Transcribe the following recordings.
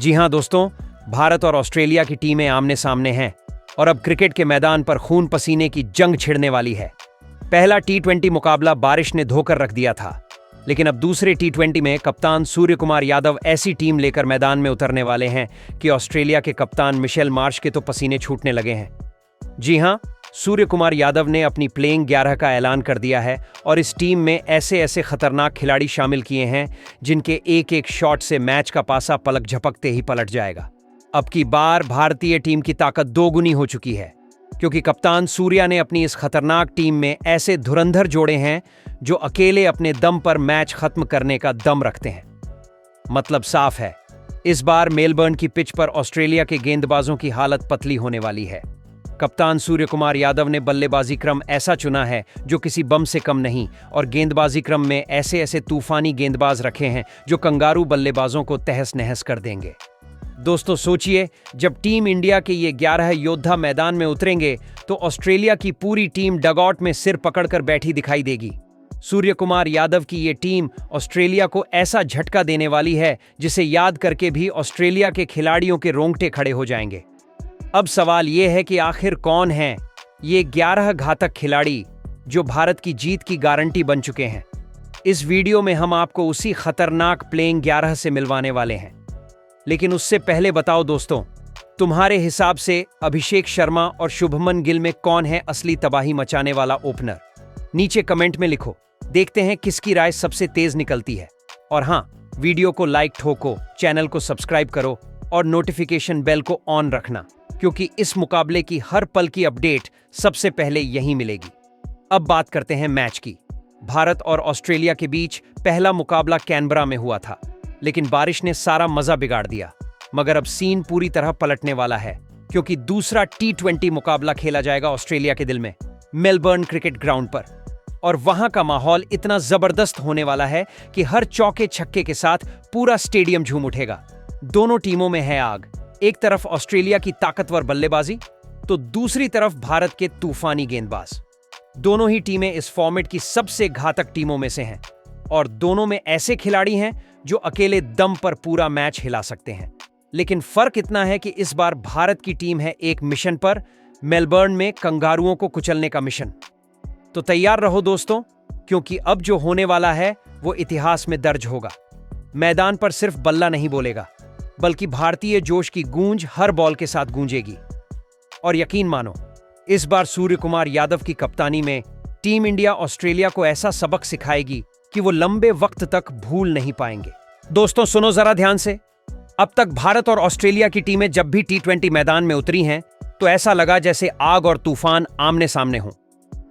जी हां दोस्तों, भारत और ऑस्ट्रेलिया की टीमें आमने सामने हैं और अब क्रिकेट के मैदान पर खून पसीने की जंग छिड़ने वाली है। पहला टी20 मुकाबला बारिश ने धोकर रख दिया था, लेकिन अब दूसरे टी20 में कप्तान सूर्य कुमार यादव ऐसी टीम लेकर मैदान में उतरने वाले हैं कि ऑस्ट्रेलिया के कप्तान मिशेल मार्श के तो पसीने छूटने लगे हैं। जी हां, सूर्य कुमार यादव ने अपनी प्लेइंग 11 का ऐलान कर दिया है और इस टीम में ऐसे ऐसे खतरनाक खिलाड़ी शामिल किए हैं जिनके एक एक शॉट से मैच का पासा पलक झपकते ही पलट जाएगा। अब की बार भारतीय टीम की ताकत दोगुनी हो चुकी है, क्योंकि कप्तान सूर्या ने अपनी इस खतरनाक टीम में ऐसे धुरंधर जोड़े हैं जो अकेले अपने दम पर मैच खत्म करने का दम रखते हैं। मतलब साफ है, इस बार मेलबर्न की पिच पर ऑस्ट्रेलिया के गेंदबाजों की हालत पतली होने वाली है। कप्तान सूर्य कुमार यादव ने बल्लेबाजी क्रम ऐसा चुना है जो किसी बम से कम नहीं, और गेंदबाजी क्रम में ऐसे ऐसे तूफानी गेंदबाज रखे हैं जो कंगारू बल्लेबाजों को तहस नहस कर देंगे। दोस्तों सोचिए, जब टीम इंडिया के ये 11 योद्धा मैदान में उतरेंगे तो ऑस्ट्रेलिया की पूरी टीम डगआउट में सिर पकड़कर बैठी दिखाई देगी। सूर्य कुमार यादव की ये टीम ऑस्ट्रेलिया को ऐसा झटका देने वाली है जिसे याद करके भी ऑस्ट्रेलिया के खिलाड़ियों के रोंगटे खड़े हो जाएंगे। अब सवाल यह है कि आखिर कौन हैं ये 11 घातक खिलाड़ी जो भारत की जीत की गारंटी बन चुके हैं। इस वीडियो में हम आपको उसी खतरनाक प्लेइंग 11 से मिलवाने वाले हैं, लेकिन उससे पहले बताओ दोस्तों, तुम्हारे हिसाब से अभिषेक शर्मा और शुभमन गिल में कौन है असली तबाही मचाने वाला ओपनर? नीचे कमेंट में लिखो, देखते हैं किसकी राय सबसे तेज निकलती है। और हाँ, वीडियो को लाइक ठोको, चैनल को सब्सक्राइब करो और नोटिफिकेशन बेल को ऑन रखना, क्योंकि इस मुकाबले की हर पल की अपडेट सबसे पहले यहीं मिलेगी। अब बात करते हैं मैच की। भारत और ऑस्ट्रेलिया के बीच पहला मुकाबला कैनबरा में हुआ था, लेकिन बारिश ने सारा मजा बिगाड़ दिया। मगर अब सीन पूरी तरह पलटने वाला है, क्योंकि दूसरा टी20 मुकाबला खेला जाएगा ऑस्ट्रेलिया के दिल में, मेलबर्न क्रिकेट ग्राउंड पर। और वहां का माहौल इतना जबरदस्त होने वाला है कि हर चौके छक्के के साथ पूरा स्टेडियम झूम उठेगा। दोनों टीमों में है आग। एक तरफ ऑस्ट्रेलिया की ताकतवर बल्लेबाजी, तो दूसरी तरफ भारत के तूफानी गेंदबाज। दोनों ही टीमें इस फॉर्मेट की सबसे घातक टीमों में से हैं, और दोनों में ऐसे खिलाड़ी हैं जो अकेले दम पर पूरा मैच हिला सकते हैं। लेकिन फर्क इतना है कि इस बार भारत की टीम है एक मिशन पर, मेलबर्न में कंगारुओं को कुचलने का मिशन। तो तैयार रहो दोस्तों, क्योंकि अब जो होने वाला है वो इतिहास में दर्ज होगा। मैदान पर सिर्फ बल्ला नहीं बोलेगा, बल्कि भारतीय जोश की गूंज हर बॉल के साथ गूंजेगी। और यकीन मानो, इस बार सूर्य कुमार यादव की कप्तानी में टीम इंडिया ऑस्ट्रेलिया को ऐसा सबक सिखाएगी कि वो लंबे वक्त तक भूल नहीं पाएंगे। दोस्तों सुनो जरा ध्यान से। अब तक भारत और ऑस्ट्रेलिया की टीमें जब भी टी20 मैदान में उतरी हैं तो ऐसा लगा जैसे आग और तूफान आमने सामने हों।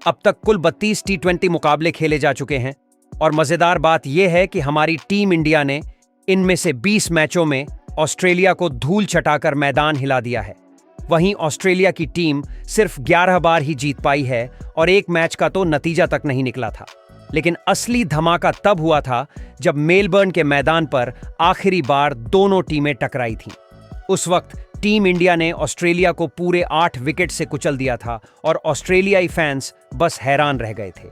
अब तक कुल 32 टी20 मुकाबले खेले जा चुके हैं, और मजेदार बात यह है कि हमारी टीम इंडिया ने इनमें से 20 मैचों में ऑस्ट्रेलिया को धूल चटाकर मैदान हिला दिया है। वहीं ऑस्ट्रेलिया की टीम सिर्फ 11 बार ही जीत पाई है, और एक मैच का तो नतीजा तक नहीं निकला था। लेकिन असली धमाका तब हुआ था जब मेलबर्न के मैदान पर आखिरी बार दोनों टीमें टकराई थीं। उस वक्त टीम इंडिया ने ऑस्ट्रेलिया को पूरे 8 विकेट से कुचल दिया था, और ऑस्ट्रेलियाई फैंस बस हैरान रह गए थे।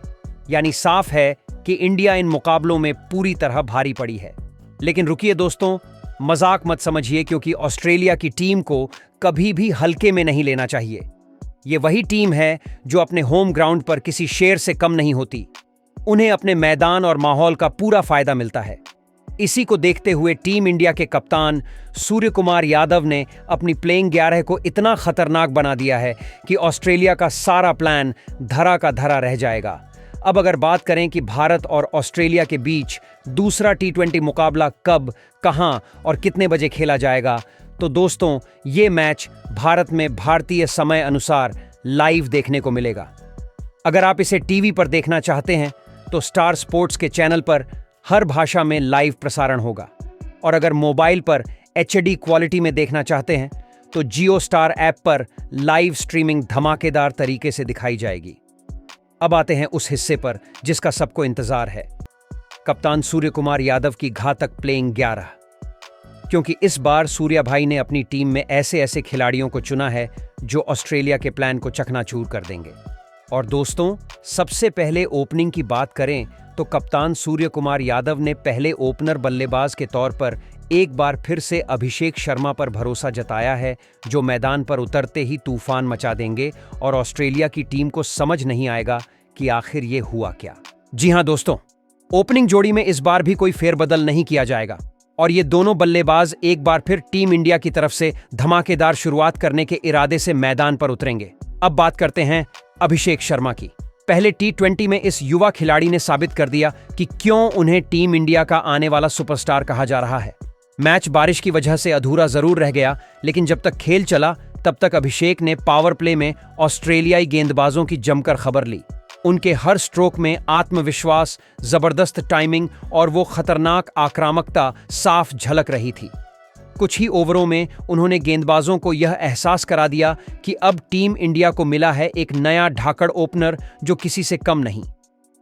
यानी साफ है कि इंडिया इन मुकाबलों में पूरी तरह भारी पड़ी है। लेकिन रुकिए दोस्तों, मजाक मत समझिए, क्योंकि ऑस्ट्रेलिया की टीम को कभी भी हल्के में नहीं लेना चाहिए। ये वही टीम है जो अपने होम ग्राउंड पर किसी शेर से कम नहीं होती। उन्हें अपने मैदान और माहौल का पूरा फायदा मिलता है। इसी को देखते हुए टीम इंडिया के कप्तान सूर्य कुमार यादव ने अपनी प्लेइंग 11 को इतना खतरनाक बना दिया है कि ऑस्ट्रेलिया का सारा प्लान धरा का धरा रह जाएगा। अब अगर बात करें कि भारत और ऑस्ट्रेलिया के बीच दूसरा टी20 मुकाबला कब, कहां और कितने बजे खेला जाएगा, तो दोस्तों ये मैच भारत में भारतीय समय अनुसार लाइव देखने को मिलेगा। अगर आप इसे टीवी पर देखना चाहते हैं तो स्टार स्पोर्ट्स के चैनल पर हर भाषा में लाइव प्रसारण होगा, और अगर मोबाइल पर HD क्वालिटी में देखना चाहते हैं तो जियो स्टार ऐप पर लाइव स्ट्रीमिंग धमाकेदार तरीके से दिखाई जाएगी। अब आते हैं उस हिस्से पर जिसका सबको इंतजार है, कप्तान सूर्य कुमार यादव की घातक प्लेइंग 11। क्योंकि इस बार सूर्या भाई ने अपनी टीम में ऐसे ऐसे खिलाड़ियों को चुना है जो ऑस्ट्रेलिया के प्लान को चकनाचूर कर देंगे। और दोस्तों सबसे पहले ओपनिंग की बात करें तो कप्तान सूर्य कुमार यादव ने पहले ओपनर बल्लेबाज के तौर पर एक बार फिर से अभिषेक शर्मा पर भरोसा जताया है, जो मैदान पर उतरते ही तूफान मचा देंगे और ऑस्ट्रेलिया की टीम को समझ नहीं आएगा कि आखिर ये हुआ क्या। जी हां दोस्तों, ओपनिंग जोड़ी में इस बार भी कोई फेरबदल नहीं किया जाएगा और ये दोनों बल्लेबाज एक बार फिर टीम इंडिया की तरफ से धमाकेदार शुरुआत करने के इरादे से मैदान पर उतरेंगे। अब बात करते हैं अभिषेक शर्मा की। पहले T20 में इस युवा खिलाड़ी ने साबित कर दिया कि क्यों उन्हें टीम इंडिया का आने वाला सुपरस्टार कहा जा रहा है। मैच बारिश की वजह से अधूरा जरूर रह गया, लेकिन जब तक खेल चला तब तक अभिषेक ने पावर प्ले में ऑस्ट्रेलियाई गेंदबाजों की जमकर खबर ली। उनके हर स्ट्रोक में आत्मविश्वास, जबरदस्त टाइमिंग और वो खतरनाक आक्रामकता साफ झलक रही थी। कुछ ही ओवरों में उन्होंने गेंदबाजों को यह एहसास करा दिया कि अब टीम इंडिया को मिला है एक नया ढाकड़ ओपनर जो किसी से कम नहीं।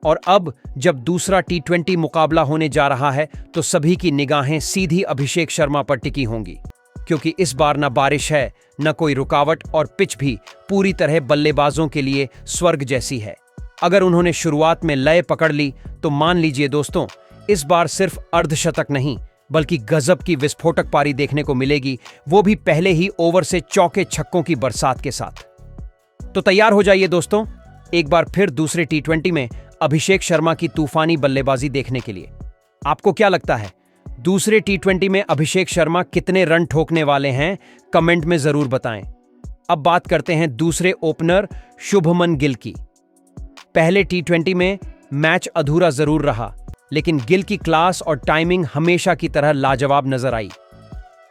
और अब जब दूसरा T20 मुकाबला होने जा रहा है तो सभी की निगाहें सीधी अभिषेक शर्मा पर टिकी होंगी, क्योंकि इस बार न बारिश है, न कोई रुकावट और पिच भी पूरी तरह बल्लेबाजों के लिए स्वर्ग जैसी है। अगर उन्होंने शुरुआत में लय पकड़ ली तो मान लीजिए दोस्तों, इस बार सिर्फ अर्धशतक नहीं बल्कि गजब की विस्फोटक पारी देखने को मिलेगी, वो भी पहले ही ओवर से चौके छक्कों की बरसात के साथ। तो तैयार हो जाइए दोस्तों, एक बार फिर दूसरे T20 में अभिषेक शर्मा की तूफानी बल्लेबाजी देखने के लिए। आपको क्या लगता है, दूसरे T20 में अभिषेक शर्मा कितने रन ठोकने वाले हैं? कमेंट में जरूर बताएं। अब बात करते हैं दूसरे ओपनर शुभमन गिल की। पहले T20 में मैच अधूरा जरूर रहा, लेकिन गिल की क्लास और टाइमिंग हमेशा की तरह लाजवाब नजर आई।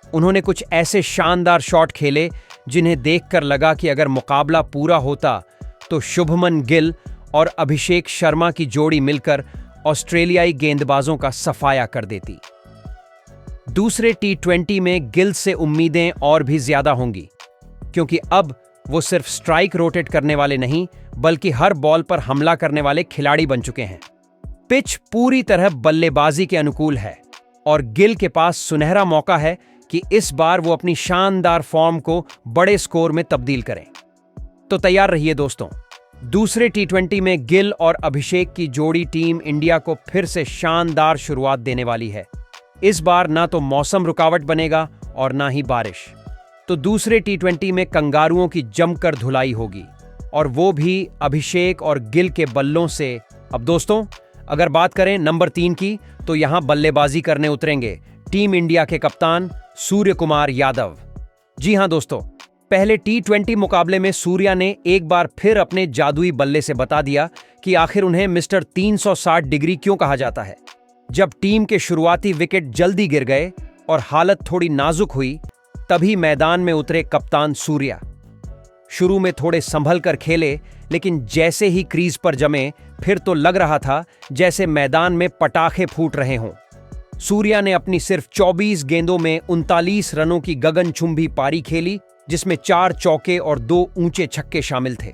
उन्होंने कुछ ऐसे शानदार शॉट खेले जिन्हें देखकर लगा कि अगर मुकाबला पूरा होता तो शुभमन गिल और अभिषेक शर्मा की जोड़ी मिलकर ऑस्ट्रेलियाई गेंदबाजों का सफाया कर देती। दूसरे T20 में गिल से उम्मीदें और भी ज्यादा होंगी, क्योंकि अब वो सिर्फ स्ट्राइक रोटेट करने वाले नहीं बल्कि हर बॉल पर हमला करने वाले खिलाड़ी बन चुके हैं। पिच पूरी तरह बल्लेबाजी के अनुकूल है और गिल के पास सुनहरा मौका है कि इस बार वो अपनी शानदार फॉर्म को बड़े स्कोर में तब्दील करें। तो तैयार रहिए दोस्तों, दूसरे T20 में गिल और अभिषेक की जोड़ी टीम इंडिया को फिर से शानदार शुरुआत देने वाली है। इस बार ना तो मौसम रुकावट बनेगा और ना ही बारिश। तो दूसरे T20 में कंगारुओं की जमकर धुलाई होगी, और वो भी अभिषेक और गिल के बल्लों से। अब दोस्तों, अगर बात करें नंबर 3 की, तो यहां बल्लेबाजी करने उतरेंगे टीम इंडिया के कप्तान सूर्य कुमार यादव। जी हां दोस्तों, पहले T20 मुकाबले में सूर्या ने एक बार फिर अपने जादुई बल्ले से बता दिया कि आखिर उन्हें मिस्टर 360 डिग्री क्यों कहा जाता है। जब टीम के शुरुआती विकेट जल्दी गिर गए और हालत थोड़ी नाजुक हुई, तभी मैदान में उतरे कप्तान सूर्या। शुरू में थोड़े संभल कर खेले, लेकिन जैसे ही क्रीज पर जमे फिर तो लग रहा था जैसे मैदान में पटाखे फूट रहे हों। सूर्या ने अपनी सिर्फ 24 गेंदों में 39 रनों की गगनचुंबी पारी खेली, जिसमें 4 चौके और 2 ऊंचे छक्के शामिल थे।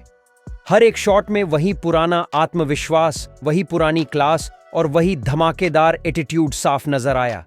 हर एक शॉट में वही पुराना आत्मविश्वास, वही पुरानी क्लास और वही धमाकेदार एटीट्यूड साफ नजर आया।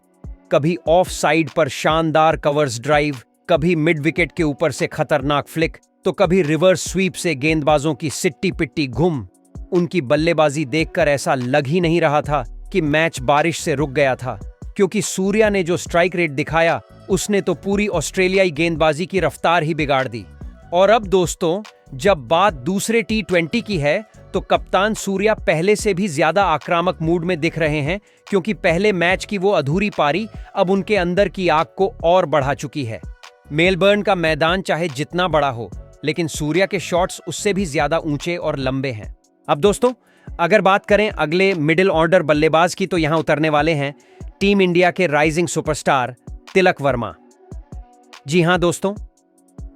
कभी ऑफ साइड पर शानदार कवर्स ड्राइव, कभी मिड विकेट के ऊपर से खतरनाक फ्लिक, तो कभी रिवर्स स्वीप से गेंदबाजों की सिट्टी पिट्टी घुम। उनकी बल्लेबाजी देखकर ऐसा लग ही नहीं रहा था कि मैच बारिश से रुक गया था, क्योंकि सूर्या ने जो स्ट्राइक रेट दिखाया उसने तो पूरी ऑस्ट्रेलियाई गेंदबाजी की रफ्तार ही बिगाड़ दी। और अब दोस्तों, जब बात दूसरे T20 की है तो कप्तान सूर्या पहले से भी ज्यादा आक्रामक मूड में दिख रहे हैं, क्योंकि पहले मैच की वो अधूरी पारी अब उनके अंदर की आग को और बढ़ा चुकी है। मेलबर्न का मैदान चाहे जितना बड़ा हो, लेकिन सूर्या के शॉट्स उससे भी ज्यादा ऊंचे और लंबे हैं। अब दोस्तों, अगर बात करें अगले मिडिल ऑर्डर बल्लेबाज की, तो यहां उतरने वाले हैं टीम इंडिया के राइजिंग सुपरस्टार तिलक वर्मा। जी हां दोस्तों,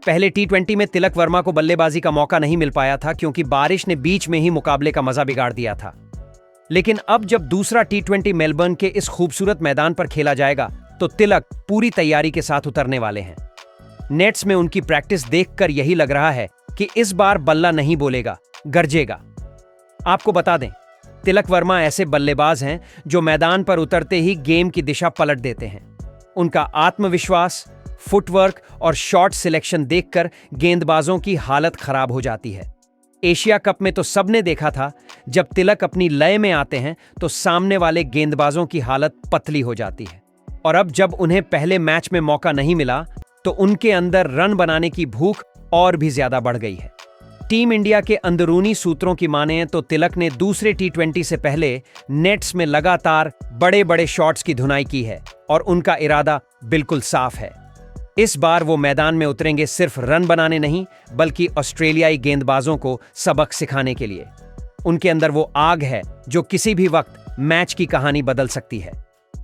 पहले T20 में तिलक वर्मा को बल्लेबाजी का मौका नहीं मिल पाया था, क्योंकि बारिश ने बीच में ही मुकाबले का मजा बिगाड़ दिया था। लेकिन अब जब दूसरा T20 मेलबर्न के इस खूबसूरत मैदान पर खेला जाएगा, तो तिलक पूरी तैयारी के साथ उतरने वाले हैं। नेट्स में उनकी प्रैक्टिस देखकर यही लग रहा है कि इस बार बल्ला नहीं बोलेगा, गरजेगा। आपको बता दें, तिलक वर्मा ऐसे बल्लेबाज हैं जो मैदान पर उतरते ही गेम की दिशा पलट देते हैं। उनका आत्मविश्वास, फुटवर्क और शॉट सिलेक्शन देखकर गेंदबाजों की हालत खराब हो जाती है। एशिया कप में तो सबने देखा था, जब तिलक अपनी लय में आते हैं तो सामने वाले गेंदबाजों की हालत पतली हो जाती है। और अब जब उन्हें पहले मैच में मौका नहीं मिला तो उनके अंदर रन बनाने की भूख और भी ज्यादा बढ़ गई है। टीम इंडिया के अंदरूनी सूत्रों की माने तो तिलक ने दूसरे T20 से पहले नेट्स में लगातार बड़े बड़े शॉट्स की धुनाई की है और उनका इरादा बिल्कुल साफ है। इस बार वो मैदान में उतरेंगे सिर्फ रन बनाने नहीं, बल्कि ऑस्ट्रेलियाई गेंदबाजों को सबक सिखाने के लिए। उनके अंदर वो आग है जो किसी भी वक्त मैच की कहानी बदल सकती है।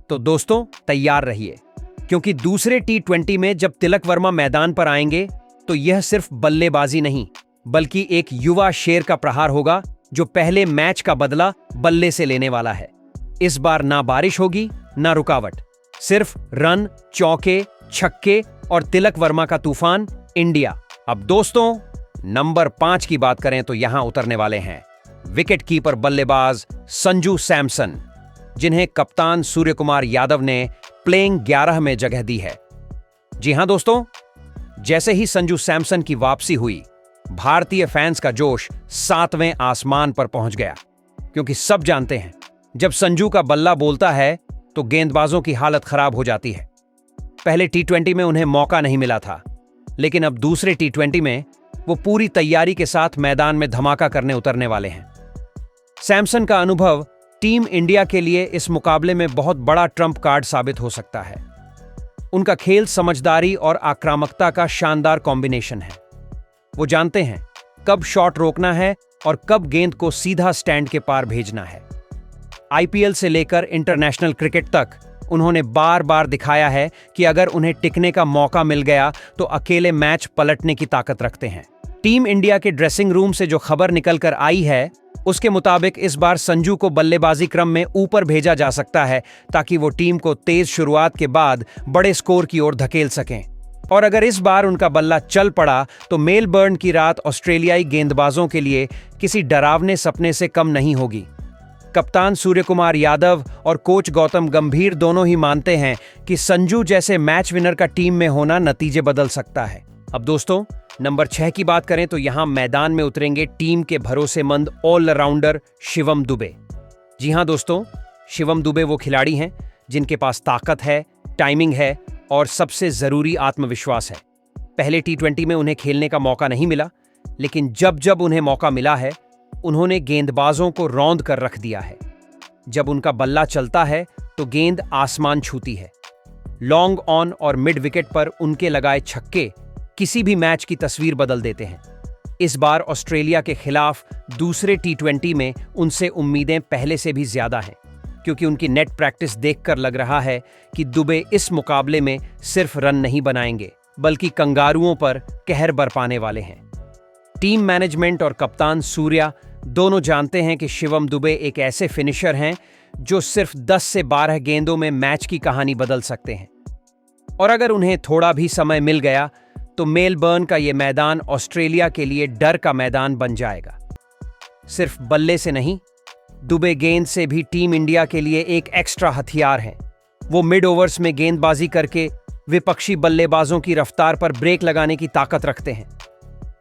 तो दोस्तों, तैयार रहिए, क्योंकि दूसरे T20 में जब तिलक वर्मा मैदान पर आएंगे तो यह सिर्फ बल्लेबाजी नहीं, बल्कि एक युवा शेर का प्रहार होगा जो पहले मैच का बदला बल्ले से लेने वाला है। इस बार ना बारिश होगी ना रुकावट, सिर्फ रन, चौके, छक्के और तिलक वर्मा का तूफान इंडिया। अब दोस्तों, नंबर 5 की बात करें तो यहां उतरने वाले हैं विकेट कीपर बल्लेबाज संजू सैमसन, जिन्हें कप्तान सूर्य कुमार यादव ने प्लेइंग 11 में जगह दी है। जी हां दोस्तों, जैसे ही संजू सैमसन की वापसी हुई, भारतीय फैंस का जोश 7वें आसमान पर पहुंच गया, क्योंकि सब जानते हैं जब संजू का बल्ला बोलता है तो गेंदबाजों की हालत खराब हो जाती है। पहले T20 में उन्हें मौका नहीं मिला था, लेकिन अब दूसरे T20 में वो पूरी तैयारी के साथ मैदान में धमाका करने उतरने वाले हैं। सैमसन का अनुभव टीम इंडिया के लिए इस मुकाबले में बहुत बड़ा ट्रम्प कार्ड साबित हो सकता है। उनका खेल समझदारी और आक्रामकता का शानदार कॉम्बिनेशन है। वो जानते हैं कब शॉट रोकना है और कब गेंद को सीधा स्टैंड के पार भेजना है। IPL से लेकर इंटरनेशनल क्रिकेट तक उन्होंने बार बार दिखाया है कि अगर उन्हें टिकने का मौका मिल गया तो अकेले मैच पलटने की ताकत रखते हैं। टीम इंडिया के ड्रेसिंग रूम से जो खबर निकलकर आई है, उसके मुताबिक इस बार संजू को बल्लेबाजी क्रम में ऊपर भेजा जा सकता है, ताकि वो टीम को तेज शुरुआत के बाद बड़े स्कोर की ओर धकेल सकें। और अगर इस बार उनका बल्ला चल पड़ा तो मेलबर्न की रात ऑस्ट्रेलियाई गेंदबाजों के लिए किसी डरावने सपने से कम नहीं होगी। कप्तान सूर्य कुमार यादव और कोच गौतम गंभीर दोनों ही मानते हैं कि संजू जैसे मैच विनर का टीम में होना नतीजे बदल सकता है। अब दोस्तों, नंबर 6 की बात करें तो यहां मैदान में उतरेंगे टीम के भरोसेमंद ऑलराउंडर शिवम दुबे। जी हां दोस्तों, शिवम दुबे वो खिलाड़ी हैं जिनके पास ताकत है, टाइमिंग है और सबसे जरूरी आत्मविश्वास है। पहले T20 में उन्हें खेलने का मौका नहीं मिला, लेकिन जब जब उन्हें मौका मिला है उन्होंने गेंदबाजों को रौंद कर रख दिया है। जब उनका बल्ला चलता है तो गेंद आसमान छूती है। लॉन्ग ऑन और मिड विकेट पर उनके लगाए छक्के किसी भी मैच की तस्वीर बदल देते हैं। इस बार ऑस्ट्रेलिया के खिलाफ दूसरे T20 में उनसे उम्मीदें पहले से भी ज्यादा हैं, क्योंकि उनकी नेट प्रैक्टिस देखकर लग रहा है कि दुबे इस मुकाबले में सिर्फ रन नहीं बनाएंगे, बल्कि कंगारुओं पर कहर बरपाने वाले हैं। टीम मैनेजमेंट और कप्तान सूर्या दोनों जानते हैं कि शिवम दुबे एक ऐसे फिनिशर हैं जो सिर्फ 10 से 12 गेंदों में मैच की कहानी बदल सकते हैं। और अगर उन्हें थोड़ा भी समय मिल गया तो मेलबर्न का यह मैदान ऑस्ट्रेलिया के लिए डर का मैदान बन जाएगा। सिर्फ बल्ले से नहीं, दुबे गेंद से भी टीम इंडिया के लिए एक एक्स्ट्रा हथियार है। वो मिड ओवर्स में गेंदबाजी करके विपक्षी बल्लेबाजों की रफ्तार पर ब्रेक लगाने की ताकत रखते हैं।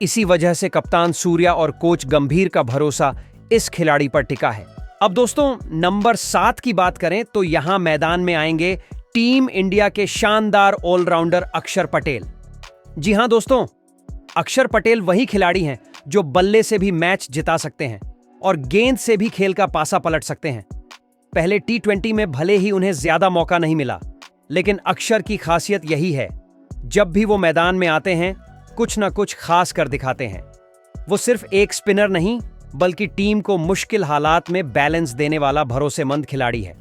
इसी वजह से कप्तान सूर्या और कोच गंभीर का भरोसा इस खिलाड़ी पर टिका है। अब दोस्तों, नंबर 7 की बात करें तो यहां मैदान में आएंगे टीम इंडिया के शानदार ऑलराउंडर अक्षर पटेल। जी हां दोस्तों, अक्षर पटेल वही खिलाड़ी हैं जो बल्ले से भी मैच जिता सकते हैं और गेंद से भी खेल का पासा पलट सकते हैं। पहले T20 में भले ही उन्हें ज्यादा मौका नहीं मिला, लेकिन अक्षर की खासियत यही है, जब भी वो मैदान में आते हैं कुछ ना कुछ खास कर दिखाते हैं। वो सिर्फ एक स्पिनर नहीं, बल्कि टीम को मुश्किल हालात में बैलेंस देने वाला भरोसेमंद खिलाड़ी है।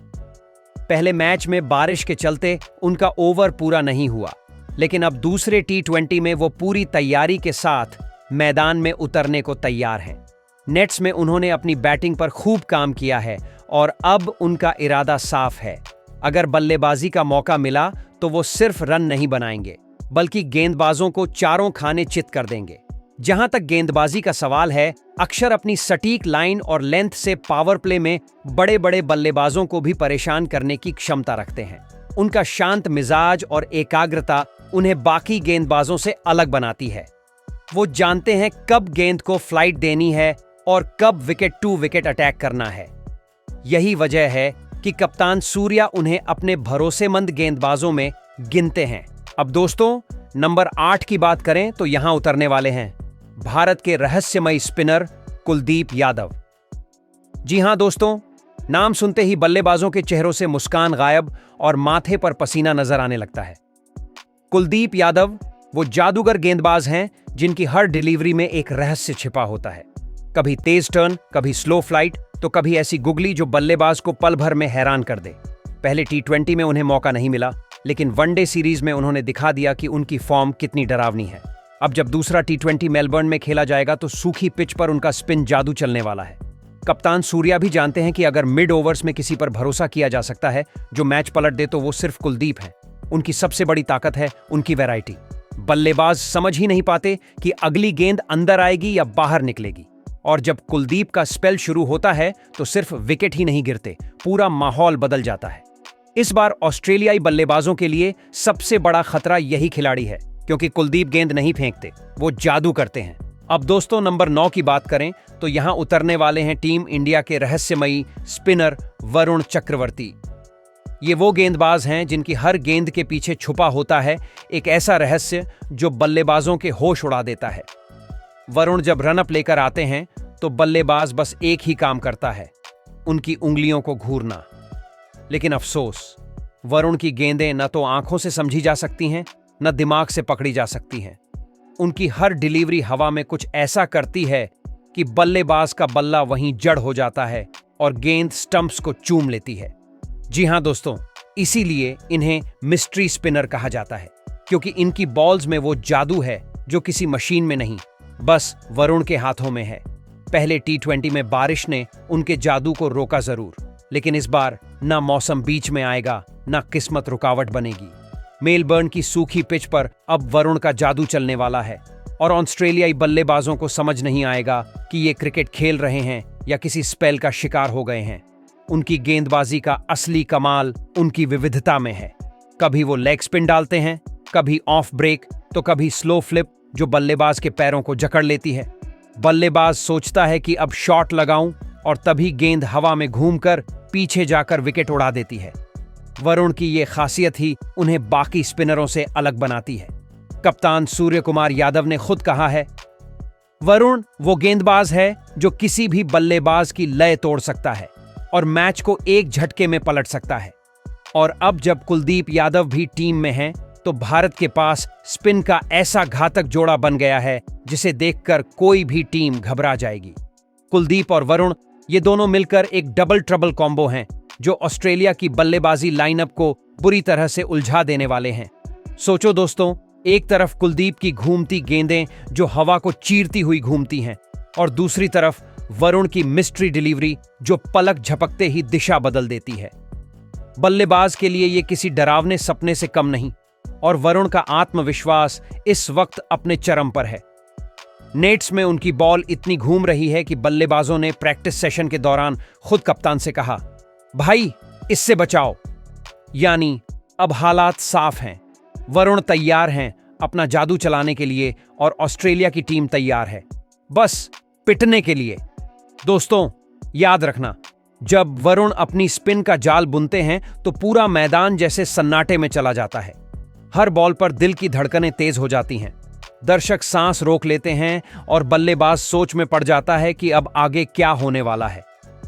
पहले मैच में बारिश के चलते उनका ओवर पूरा नहीं हुआ, लेकिन अब दूसरे T20 में वो पूरी तैयारी के साथ मैदान में उतरने को तैयार हैं। नेट्स में उन्होंने अपनी बैटिंग पर खूब काम किया है और अब उनका इरादा साफ है। अगर बल्लेबाजी का मौका मिला तो वो सिर्फ रन नहीं बनाएंगे, बल्कि गेंदबाजों को चारों खाने चित कर देंगे। जहां तक गेंदबाजी का सवाल है, अक्षर अपनी सटीक लाइन और लेंथ से पावर प्ले में बड़े बड़े बल्लेबाजों को भी परेशान करने की क्षमता रखते हैं। उनका शांत मिजाज और एकाग्रता उन्हें बाकी गेंदबाजों से अलग बनाती है। वो जानते हैं कब गेंद को फ्लाइट देनी है और कब विकेट टू विकेट अटैक करना है। यही वजह है कि कप्तान सूर्या उन्हें अपने भरोसेमंद गेंदबाजों में गिनते हैं। अब दोस्तों, नंबर 8 की बात करें तो यहां उतरने वाले हैं भारत के रहस्यमयी स्पिनर कुलदीप यादव। जी हां दोस्तों, नाम सुनते ही बल्लेबाजों के चेहरों से मुस्कान गायब और माथे पर पसीना नजर आने लगता है। कुलदीप यादव वो जादूगर गेंदबाज हैं जिनकी हर डिलीवरी में एक रहस्य छिपा होता है। कभी तेज टर्न, कभी स्लो फ्लाइट, तो कभी ऐसी गुगली जो बल्लेबाज को पल भर में हैरान कर दे। पहले टी20 में उन्हें मौका नहीं मिला, लेकिन वनडे सीरीज में उन्होंने दिखा दिया कि उनकी फॉर्म कितनी डरावनी है। अब जब दूसरा टी20 मेलबर्न में खेला जाएगा तो सूखी पिच पर उनका स्पिन जादू चलने वाला है। कप्तान सूर्या भी जानते हैं कि अगर मिड ओवर्स में किसी पर भरोसा किया जा सकता है जो मैच पलट दे, तो वो सिर्फ कुलदीप है। उनकी सबसे बड़ी ताकत है उनकी वैरायटी। बल्लेबाज समझ ही नहीं पाते कि अगली गेंद अंदर आएगी या बाहर निकलेगी, और जब कुलदीप का स्पेल शुरू होता है तो सिर्फ विकेट ही नहीं गिरते, पूरा माहौल बदल जाता है। इस बार ऑस्ट्रेलियाई बल्लेबाजों के लिए सबसे बड़ा खतरा यही खिलाड़ी है, क्योंकि कुलदीप गेंद नहीं फेंकते, वो जादू करते हैं। अब दोस्तों, नंबर 9 की बात करें तो यहां उतरने वाले हैं टीम इंडिया के रहस्यमयी स्पिनर वरुण चक्रवर्ती। ये वो गेंदबाज हैं जिनकी हर गेंद के पीछे छुपा होता है एक ऐसा रहस्य जो बल्लेबाजों के होश उड़ा देता है। वरुण जब रनअप लेकर आते हैं तो बल्लेबाज बस एक ही काम करता है, उनकी उंगलियों को घूरना। लेकिन अफसोस, वरुण की गेंदें न तो आंखों से समझी जा सकती हैं, न दिमाग से पकड़ी जा सकती हैं। उनकी हर डिलीवरी हवा में कुछ ऐसा करती है कि बल्लेबाज का बल्ला वहीं जड़ हो जाता है और गेंद स्टंप्स को चूम लेती है। जी हां दोस्तों, इसीलिए इन्हें मिस्ट्री स्पिनर कहा जाता है, क्योंकि इनकी बॉल्स में वो जादू है जो किसी मशीन में नहीं, बस वरुण के हाथों में है। पहले टी20 में बारिश ने उनके जादू को रोका जरूर, लेकिन इस बार ना मौसम बीच में आएगा, ना किस्मत रुकावट बनेगी। मेलबर्न की सूखी पिच पर अब वरुण का जादू चलने वाला है और ऑस्ट्रेलियाई बल्लेबाजों को समझ नहीं आएगा कि ये क्रिकेट खेल रहे हैं या किसी स्पेल का शिकार हो गए हैं। उनकी गेंदबाजी का असली कमाल उनकी विविधता में है। कभी वो लेग स्पिन डालते हैं, कभी ऑफ ब्रेक, तो कभी स्लो फ्लिप जो बल्लेबाज के पैरों को जकड़ लेती है। बल्लेबाज सोचता है कि अब शॉट लगाऊं, और तभी गेंद हवा में घूमकर पीछे जाकर विकेट उड़ा देती है। वरुण की ये खासियत ही उन्हें बाकी स्पिनरों से अलग बनाती है। कप्तान सूर्य कुमार यादव ने खुद कहा है, वरुण वो गेंदबाज है जो किसी भी बल्लेबाज की लय तोड़ सकता है और मैच को एक झटके में पलट सकता है। और अब जब कुलदीप यादव भी टीम में हैं, तो भारत के पास स्पिन का ऐसा घातक जोड़ा बन गया है जिसे देखकर कोई भी टीम घबरा जाएगी। कुलदीप और वरुण ये दोनों मिलकर एक डबल ट्रबल कॉम्बो हैं जो ऑस्ट्रेलिया की बल्लेबाजी लाइनअप को बुरी तरह से उलझा देने वाले हैं। सोचो दोस्तों, एक तरफ कुलदीप की घूमती गेंदें जो हवा को चीरती हुई घूमती हैं, और दूसरी तरफ वरुण की मिस्ट्री डिलीवरी जो पलक झपकते ही दिशा बदल देती है। बल्लेबाज के लिए ये किसी डरावने सपने से कम नहीं, और वरुण का आत्मविश्वास इस वक्त अपने चरम पर है। नेट्स में उनकी बॉल इतनी घूम रही है कि बल्लेबाजों ने प्रैक्टिस सेशन के दौरान खुद कप्तान से कहा, भाई इससे बचाओ। यानी अब हालात साफ हैं, वरुण तैयार हैं अपना जादू चलाने के लिए और ऑस्ट्रेलिया की टीम तैयार है बस पिटने के लिए। दोस्तों याद रखना, जब वरुण अपनी स्पिन का जाल बुनते हैं तो पूरा मैदान जैसे सन्नाटे में चला जाता है। हर बॉल पर दिल की धड़कनें तेज हो जाती हैं, दर्शक सांस रोक लेते हैं और बल्लेबाज सोच में पड़ जाता है कि अब आगे क्या होने वाला है,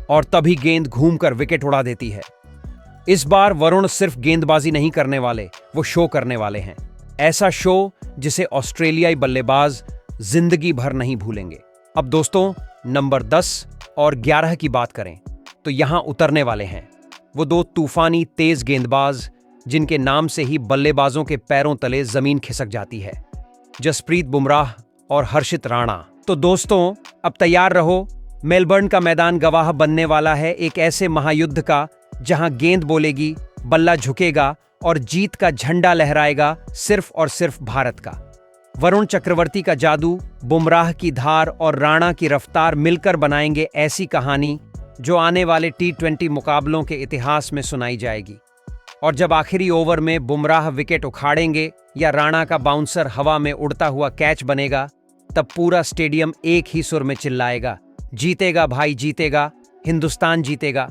और तभी गेंद घूमकर विकेट उड़ा देती है। इस बार वरुण सिर्फ गेंदबाजी नहीं करने वाले, वो शो करने वाले हैं। ऐसा शो जिसे ऑस्ट्रेलियाई बल्लेबाज जिंदगी भर नहीं भूलेंगे। अब दोस्तों नंबर 10 और 11 की बात करें तो यहां उतरने वाले हैं वो दो तूफानी तेज गेंदबाज जिनके नाम से ही बल्लेबाजों के पैरों तले जमीन खिसक जाती है, जसप्रीत बुमराह और हर्षित राणा। तो दोस्तों अब तैयार रहो, मेलबर्न का मैदान गवाह बनने वाला है एक ऐसे महायुद्ध का जहां गेंद बोलेगी, बल्ला झुकेगा और जीत का झंडा लहराएगा सिर्फ और सिर्फ भारत का। वरुण चक्रवर्ती का जादू, बुमराह की धार और राणा की रफ्तार मिलकर बनाएंगे ऐसी कहानी जो आने वाले टी20 मुकाबलों के इतिहास में सुनाई जाएगी। और जब आखिरी ओवर में बुमराह विकेट उखाड़ेंगे या राणा का बाउंसर हवा में उड़ता हुआ कैच बनेगा, तब पूरा स्टेडियम एक ही सुर में चिल्लाएगा, जीतेगा भाई जीतेगा, हिंदुस्तान जीतेगा।